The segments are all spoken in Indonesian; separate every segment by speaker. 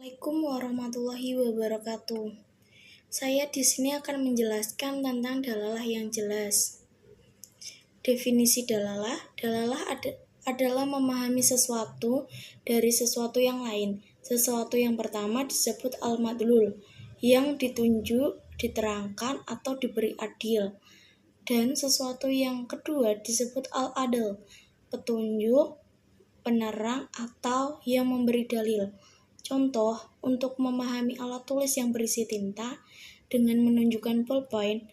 Speaker 1: Assalamualaikum warahmatullahi wabarakatuh. Saya di sini akan menjelaskan tentang dalalah yang jelas. Definisi dalalah adalah memahami sesuatu dari sesuatu yang lain. Sesuatu yang pertama disebut al-madlul, yang ditunjuk, diterangkan, atau diberi adil. Dan sesuatu yang kedua disebut al-adl, petunjuk, penerang, atau yang memberi dalil. Contoh, untuk memahami alat tulis yang berisi tinta dengan menunjukkan pulpen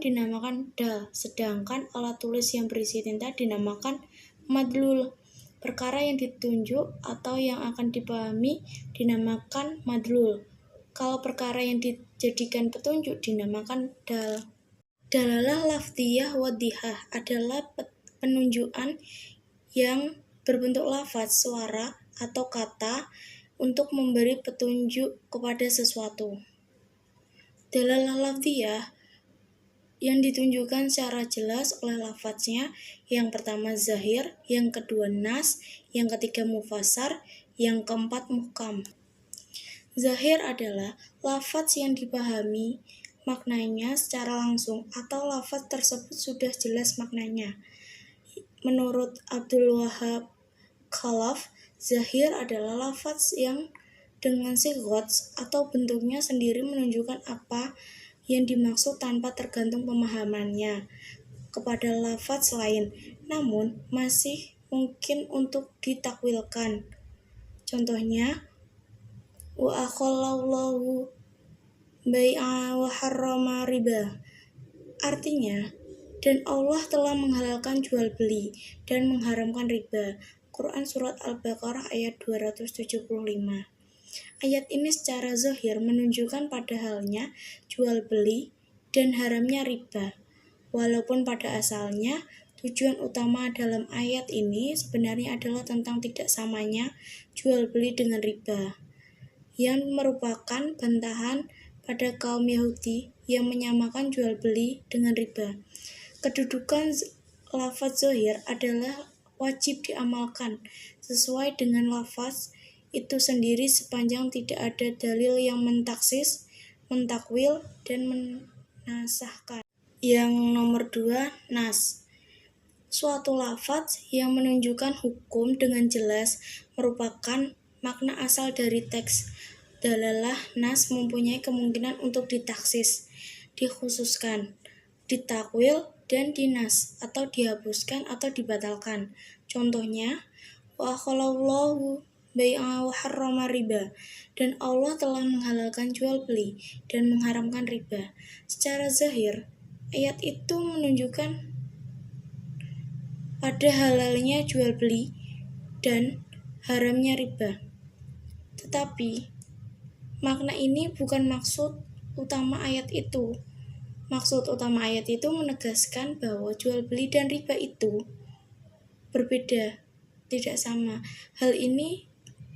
Speaker 1: dinamakan dal, sedangkan alat tulis yang berisi tinta dinamakan madlul. Perkara yang ditunjuk atau yang akan dipahami dinamakan madlul. Kalau perkara yang dijadikan petunjuk dinamakan dal. Dalalah lafdhiyah wadhihah adalah penunjukan yang berbentuk lafaz, suara, atau kata untuk memberi petunjuk kepada sesuatu. Dalalah lafdhiyah yang ditunjukkan secara jelas oleh lafaznya, yang pertama zahir, yang kedua nas, yang ketiga mufassar, yang keempat muhkam. Zahir adalah lafaz yang dipahami maknanya secara langsung atau lafaz tersebut sudah jelas maknanya. Menurut Abdul Wahab Khalaf, zahir adalah lafaz yang dengan sighat atau bentuknya sendiri menunjukkan apa yang dimaksud tanpa tergantung pemahamannya kepada lafaz lain, namun masih mungkin untuk ditakwilkan. Contohnya, wa akhallallahu bai'a wa harrama riba. Artinya, dan Allah telah menghalalkan jual beli dan mengharamkan riba. Quran Surat Al-Baqarah ayat 275. Ayat ini secara zahir menunjukkan pada halnya jual beli dan haramnya riba. Walaupun pada asalnya tujuan utama dalam ayat ini sebenarnya adalah tentang tidak samanya jual beli dengan riba, yang merupakan bantahan pada kaum Yahudi yang menyamakan jual beli dengan riba. Kedudukan lafaz zahir adalah wajib diamalkan sesuai dengan lafaz itu sendiri sepanjang tidak ada dalil yang mentaksis, mentakwil, dan menasahkan. Yang nomor 2, nas. Suatu lafaz yang menunjukkan hukum dengan jelas merupakan makna asal dari teks. Dalalah nas mempunyai kemungkinan untuk ditaksis, dikhususkan, ditakwil, dan dinas, atau dihapuskan atau dibatalkan. Contohnya, wa akhallallahu bai'a wa harrama riba, dan Allah telah menghalalkan jual beli dan mengharamkan riba. Secara zahir, ayat itu menunjukkan pada halalnya jual beli dan haramnya riba. Tetapi, makna ini bukan maksud utama ayat itu. Maksud utama ayat itu menegaskan bahwa jual beli dan riba itu berbeda, tidak sama. Hal ini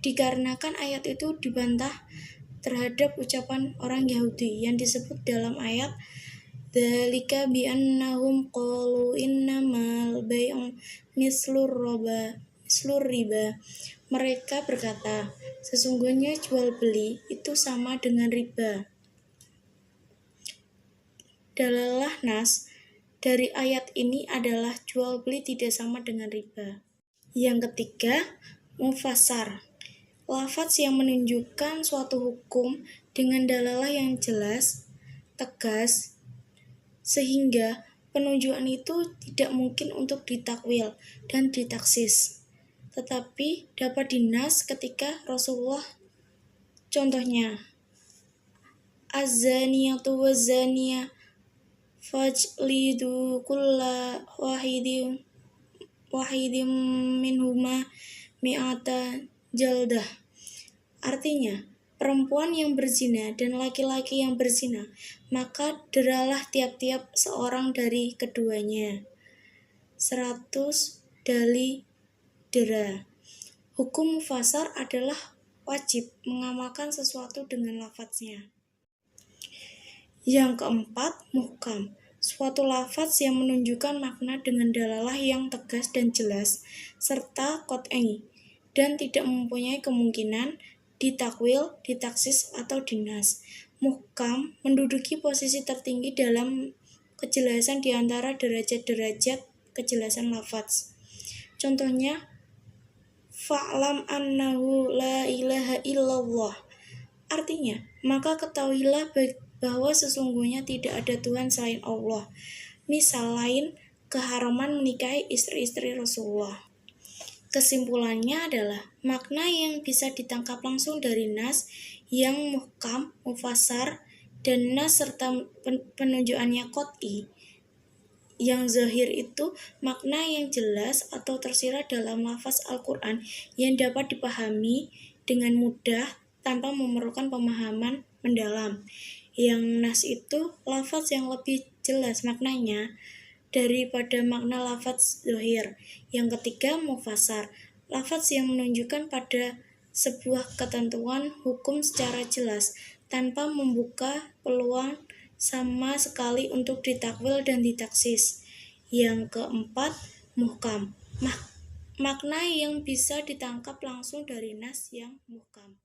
Speaker 1: dikarenakan ayat itu dibantah terhadap ucapan orang Yahudi yang disebut dalam ayat dzalika bi annahum qalu innamal bai'u mislur riba. Mereka berkata, sesungguhnya jual beli itu sama dengan riba. Dalalah nas dari ayat ini adalah jual beli tidak sama dengan riba. Yang ketiga, mufassar. Lafaz yang menunjukkan suatu hukum dengan dalalah yang jelas, tegas, sehingga penunjukan itu tidak mungkin untuk ditakwil dan ditaksis, tetapi dapat dinas ketika Rasulullah. Contohnya, az-zaniyatu waz-zaniyah fajlidu kulla wahidin minhuma mi'ata jaldah. Artinya, perempuan yang berzina dan laki-laki yang berzina, maka deralah tiap-tiap seorang dari keduanya 100 dali dera. Hukum mufassar adalah wajib mengamalkan sesuatu dengan lafaznya. Yang keempat, muhkam. Suatu lafaz yang menunjukkan makna dengan dalalah yang tegas dan jelas, serta qat'i, dan tidak mempunyai kemungkinan ditakwil, ditaksis, atau dinas. Muhkam menduduki posisi tertinggi dalam kejelasan di antara derajat-derajat kejelasan lafaz. Contohnya, fa'lam annahu la ilaha illallah. Artinya, maka ketahuilah bahwa sesungguhnya tidak ada Tuhan selain Allah. Misal lain, keharaman menikahi istri-istri Rasulullah. Kesimpulannya adalah makna yang bisa ditangkap langsung dari nas yang muhkam, mufassar, dan nas serta penunjukannya qot'i. Yang zahir itu makna yang jelas atau tersirat dalam lafaz Al-Quran yang dapat dipahami dengan mudah tanpa memerlukan pemahaman mendalam. Yang nas itu lafaz yang lebih jelas maknanya daripada makna lafaz zahir. Yang ketiga, mufassar, lafaz yang menunjukkan pada sebuah ketentuan hukum secara jelas tanpa membuka peluang sama sekali untuk ditakwil dan ditaksis. Yang keempat, muhkam, makna yang bisa ditangkap langsung dari nas yang muhkam.